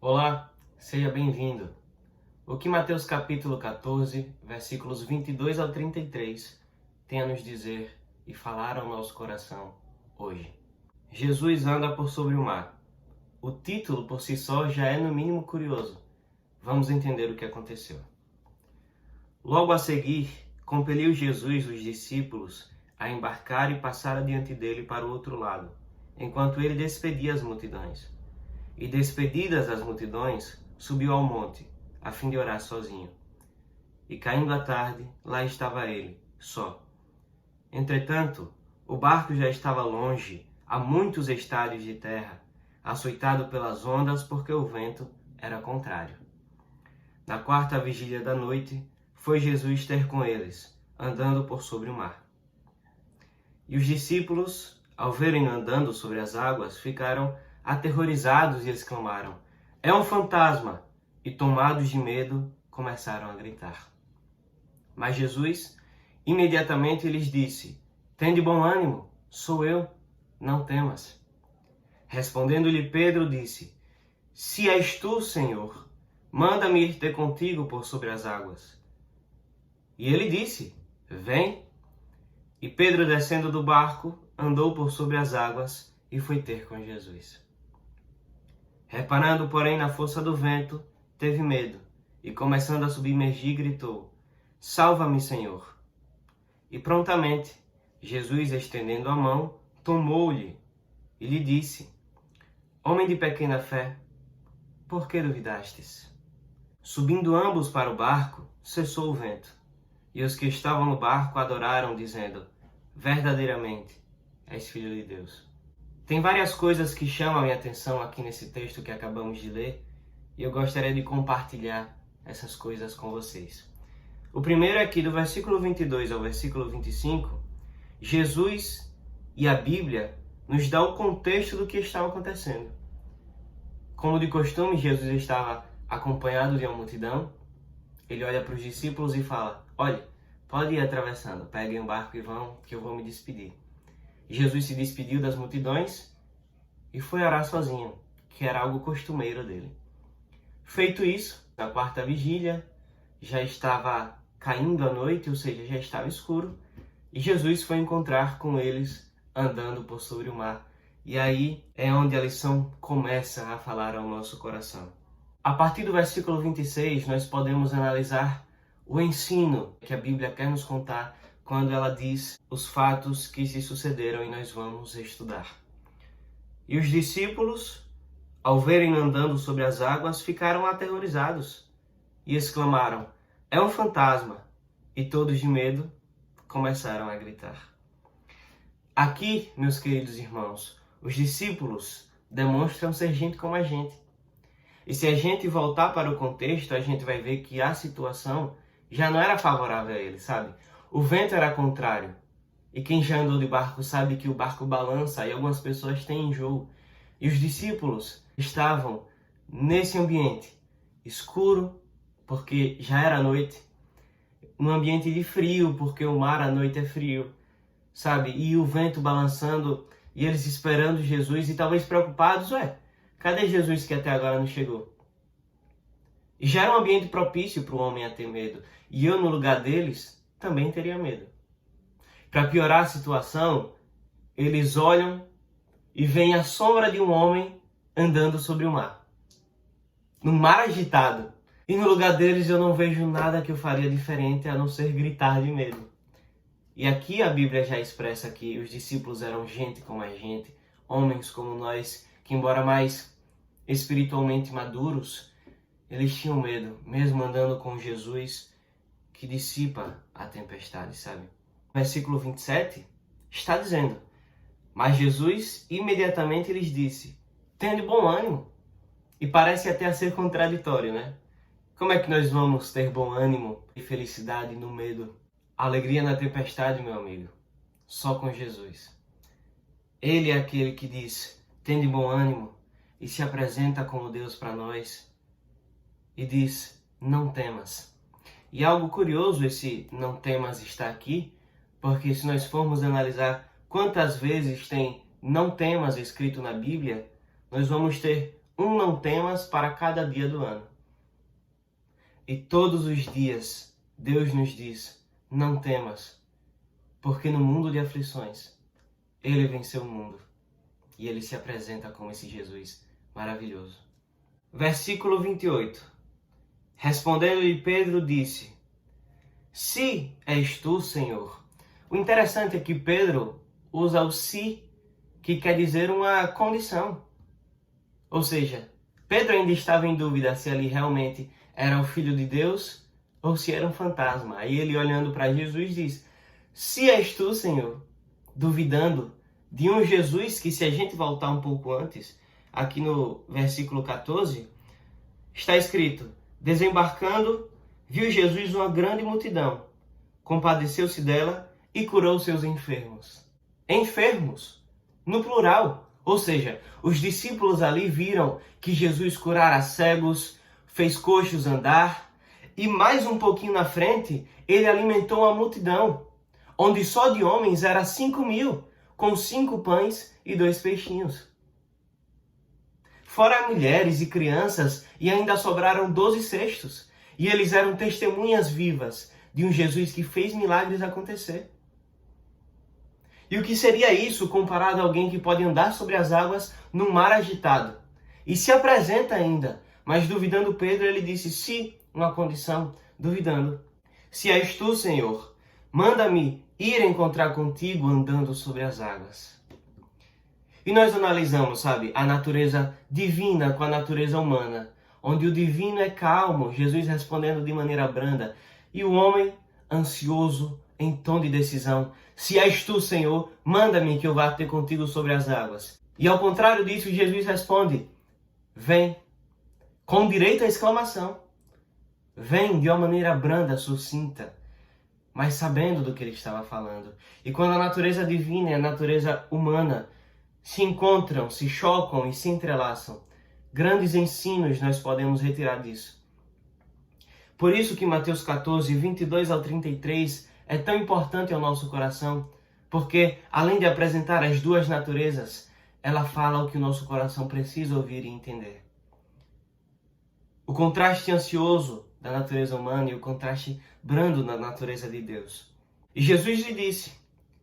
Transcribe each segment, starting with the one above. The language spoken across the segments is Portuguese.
Olá, seja bem-vindo. O que Mateus capítulo 14, versículos 22 ao 33 tem a nos dizer e falar ao nosso coração hoje. Jesus anda por sobre o mar. O título por si só já é no mínimo curioso. Vamos entender o que aconteceu. Logo a seguir, compeliu Jesus os discípulos a embarcar e passar adiante dele para o outro lado, enquanto ele despedia as multidões. E despedidas as multidões, subiu ao monte, a fim de orar sozinho. E caindo a tarde, lá estava ele, só. Entretanto, o barco já estava longe, a muitos estádios de terra, açoitado pelas ondas, porque o vento era contrário. Na quarta vigília da noite, foi Jesus ter com eles, andando por sobre o mar. E os discípulos, ao verem andando sobre as águas, ficaram aterrorizados e exclamaram: "É um fantasma!" E tomados de medo, começaram a gritar. Mas Jesus imediatamente lhes disse: "Tende bom ânimo, sou eu, não temas." Respondendo-lhe Pedro, disse: "Se és tu, Senhor, manda-me ir ter contigo por sobre as águas." E ele disse: "Vem." E Pedro, descendo do barco, andou por sobre as águas e foi ter com Jesus. Reparando, porém, na força do vento, teve medo, e começando a submergir, gritou: "Salva-me, Senhor!" E prontamente, Jesus, estendendo a mão, tomou-lhe e lhe disse: "Homem de pequena fé, por que duvidastes?" Subindo ambos para o barco, cessou o vento, e os que estavam no barco adoraram, dizendo: "Verdadeiramente, és Filho de Deus." Tem várias coisas que chamam a minha atenção aqui nesse texto que acabamos de ler, e eu gostaria de compartilhar essas coisas com vocês. O primeiro é que do versículo 22 ao versículo 25, Jesus e a Bíblia nos dá o contexto do que estava acontecendo. Como de costume, Jesus estava acompanhado de uma multidão. Ele olha para os discípulos e fala: "Olha, pode ir atravessando, peguem o barco e vão, que eu vou me despedir." Jesus se despediu das multidões e foi orar sozinho, que era algo costumeiro dele. Feito isso, na quarta vigília, já estava caindo a noite, ou seja, já estava escuro, e Jesus foi encontrar com eles andando por sobre o mar. E aí é onde a lição começa a falar ao nosso coração. A partir do versículo 26, nós podemos analisar o ensino que a Bíblia quer nos contar quando ela diz os fatos que se sucederam, e nós vamos estudar. E os discípulos, ao verem andando sobre as águas, ficaram aterrorizados e exclamaram: "É um fantasma!" E todos de medo começaram a gritar. Aqui, meus queridos irmãos, os discípulos demonstram ser gente como a gente. E se a gente voltar para o contexto, a gente vai ver que a situação já não era favorável a eles, sabe? O vento era contrário. E quem já andou de barco sabe que o barco balança e algumas pessoas têm enjoo. E os discípulos estavam nesse ambiente escuro, porque já era noite, num ambiente de frio, porque o mar à noite é frio, sabe? E o vento balançando, e eles esperando Jesus e talvez preocupados: cadê Jesus que até agora não chegou? E já era um ambiente propício para o homem a ter medo. E eu, no lugar deles, também teria medo. Para piorar a situação, eles olham e veem a sombra de um homem andando sobre o mar. No mar agitado. E no lugar deles eu não vejo nada que eu faria diferente a não ser gritar de medo. E aqui a Bíblia já expressa que os discípulos eram gente como a gente, homens como nós, que embora mais espiritualmente maduros, eles tinham medo, mesmo andando com Jesus, que dissipa a tempestade, sabe? Versículo 27 está dizendo: "Mas Jesus imediatamente lhes disse: Tende bom ânimo." E parece até a ser contraditório, né? Como é que nós vamos ter bom ânimo e felicidade no medo? Alegria na tempestade, meu amigo, só com Jesus. Ele é aquele que diz: "Tende bom ânimo", e se apresenta como Deus para nós e diz: "Não temas." E algo curioso esse "não temas" está aqui, porque se nós formos analisar quantas vezes tem "não temas" escrito na Bíblia, nós vamos ter um não temas para cada dia do ano. E todos os dias Deus nos diz, não temas, porque no mundo de aflições, Ele venceu o mundo. E Ele se apresenta como esse Jesus maravilhoso. Versículo 28. Respondendo-lhe Pedro disse, se és tu, Senhor. O interessante é que Pedro usa o se, que quer dizer uma condição. Ou seja, Pedro ainda estava em dúvida se ele realmente era o Filho de Deus ou se era um fantasma. Aí ele, olhando para Jesus, diz, se és tu, Senhor, duvidando de um Jesus que, se a gente voltar um pouco antes, aqui no versículo 14, está escrito, desembarcando, viu Jesus uma grande multidão, compadeceu-se dela e curou seus enfermos. Enfermos, no plural. Ou seja, os discípulos ali viram que Jesus curara cegos, fez coxos andar, e mais um pouquinho na frente, ele alimentou uma multidão, onde só de homens era 5.000, com 5 pães e 2 peixinhos. Fora mulheres e crianças, e ainda sobraram 12 cestos, e eles eram testemunhas vivas de um Jesus que fez milagres acontecer. E o que seria isso comparado a alguém que pode andar sobre as águas num mar agitado? E se apresenta ainda, mas duvidando Pedro, ele disse, se, uma condição, duvidando. Se és tu, Senhor, manda-me ir encontrar contigo andando sobre as águas. E nós analisamos, sabe, a natureza divina com a natureza humana, onde o divino é calmo, Jesus respondendo de maneira branda, e o homem ansioso, em tom de decisão. Se és tu, Senhor, manda-me que eu vá ter contigo sobre as águas. E ao contrário disso, Jesus responde, vem, com direito à exclamação. Vem de uma maneira branda, sucinta, mas sabendo do que ele estava falando. E quando a natureza divina e a natureza humana se encontram, se chocam e se entrelaçam, grandes ensinos nós podemos retirar disso. Por isso que Mateus 14, 22 ao 33 é tão importante ao nosso coração, porque além de apresentar as duas naturezas, ela fala o que o nosso coração precisa ouvir e entender. O contraste ansioso da natureza humana e o contraste brando da natureza de Deus. E Jesus lhe disse,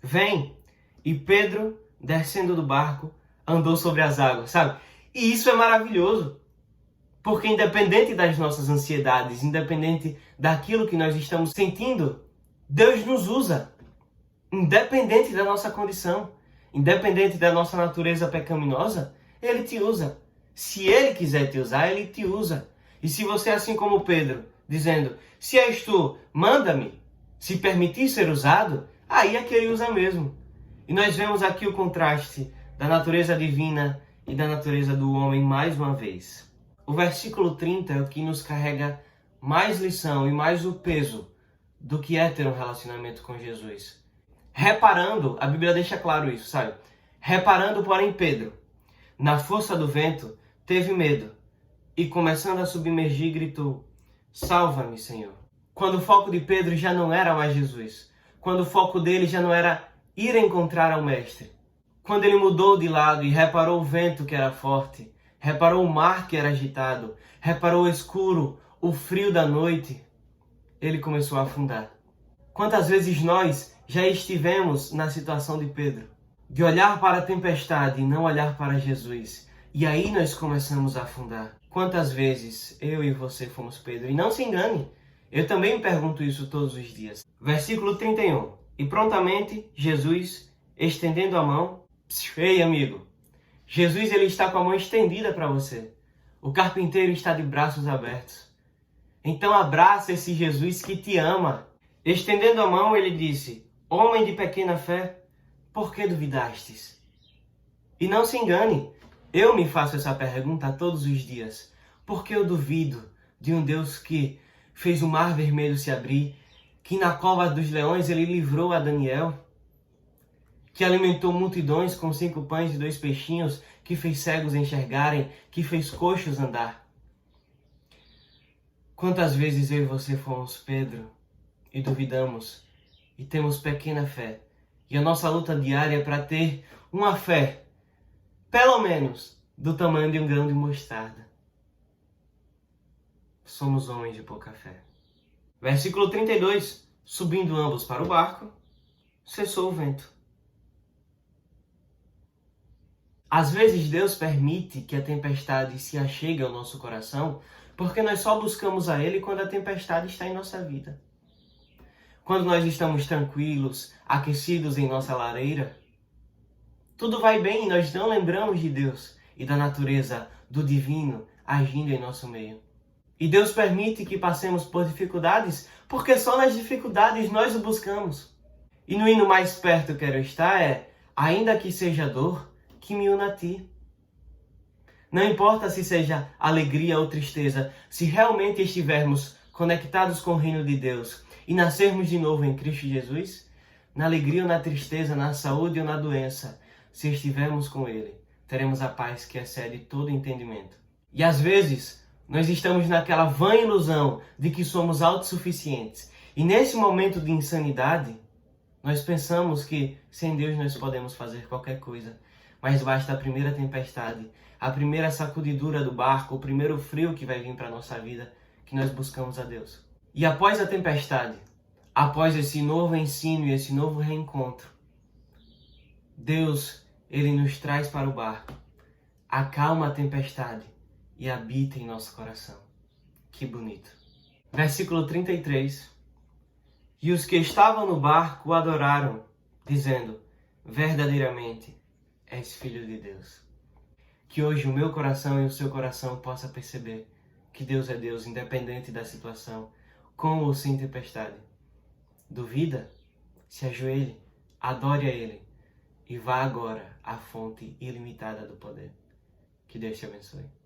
vem, e Pedro, descendo do barco, andou sobre as águas, sabe? E isso é maravilhoso, porque independente das nossas ansiedades, independente daquilo que nós estamos sentindo, Deus nos usa, independente da nossa condição, independente da nossa natureza pecaminosa, Ele te usa. Se Ele quiser te usar, Ele te usa. E se você, assim como Pedro, dizendo, se és tu, manda-me, se permitir ser usado, aí é que Ele usa mesmo. E nós vemos aqui o contraste da natureza divina e da natureza do homem mais uma vez. O versículo 30 é o que nos carrega mais lição e mais o peso do que é ter um relacionamento com Jesus. Reparando, a Bíblia deixa claro isso, sabe? Reparando, porém, Pedro, na força do vento, teve medo e, começando a submergir, gritou, salva-me, Senhor. Quando o foco de Pedro já não era mais Jesus, quando o foco dele já não era ir encontrar ao Mestre, quando ele mudou de lado e reparou o vento que era forte, reparou o mar que era agitado, reparou o escuro, o frio da noite, ele começou a afundar. Quantas vezes nós já estivemos na situação de Pedro, de olhar para a tempestade e não olhar para Jesus, e aí nós começamos a afundar. Quantas vezes eu e você fomos Pedro? E não se engane, eu também me pergunto isso todos os dias. Versículo 31. E prontamente Jesus, estendendo a mão, ei amigo, Jesus ele está com a mão estendida para você. O carpinteiro está de braços abertos. Então abraça esse Jesus que te ama. Estendendo a mão, ele disse, homem de pequena fé, por que duvidastes? E não se engane, eu me faço essa pergunta todos os dias. Por que eu duvido de um Deus que fez o mar vermelho se abrir, que na cova dos leões ele livrou a Daniel, que alimentou multidões com 5 pães e 2 peixinhos, que fez cegos enxergarem, que fez coxos andar? Quantas vezes eu e você fomos Pedro e duvidamos e temos pequena fé? E a nossa luta diária é para ter uma fé, pelo menos, do tamanho de um grão de mostarda. Somos homens de pouca fé. Versículo 32. Subindo ambos para o barco, cessou o vento. Às vezes Deus permite que a tempestade se achegue ao nosso coração, porque nós só buscamos a Ele quando a tempestade está em nossa vida. Quando nós estamos tranquilos, aquecidos em nossa lareira, tudo vai bem e nós não lembramos de Deus e da natureza do divino agindo em nosso meio. E Deus permite que passemos por dificuldades, porque só nas dificuldades nós o buscamos. E no hino mais perto quero estar ainda que seja dor, que me una a ti. Não importa se seja alegria ou tristeza, se realmente estivermos conectados com o reino de Deus e nascermos de novo em Cristo Jesus, na alegria ou na tristeza, na saúde ou na doença, se estivermos com Ele, teremos a paz que excede todo entendimento. E às vezes, nós estamos naquela vã ilusão de que somos autossuficientes. E nesse momento de insanidade, nós pensamos que sem Deus nós podemos fazer qualquer coisa. Mas basta a primeira tempestade, a primeira sacudidura do barco, o primeiro frio que vai vir para a nossa vida, que nós buscamos a Deus. E após a tempestade, após esse novo ensino e esse novo reencontro, Deus, Ele nos traz para o barco, acalma a tempestade e habita em nosso coração. Que bonito. Versículo 33. E os que estavam no barco o adoraram, dizendo, verdadeiramente, és Filho de Deus. Que hoje o meu coração e o seu coração possa perceber que Deus é Deus, independente da situação, com ou sem tempestade. Duvida? Se ajoelhe, adore a Ele e vá agora à fonte ilimitada do poder. Que Deus te abençoe.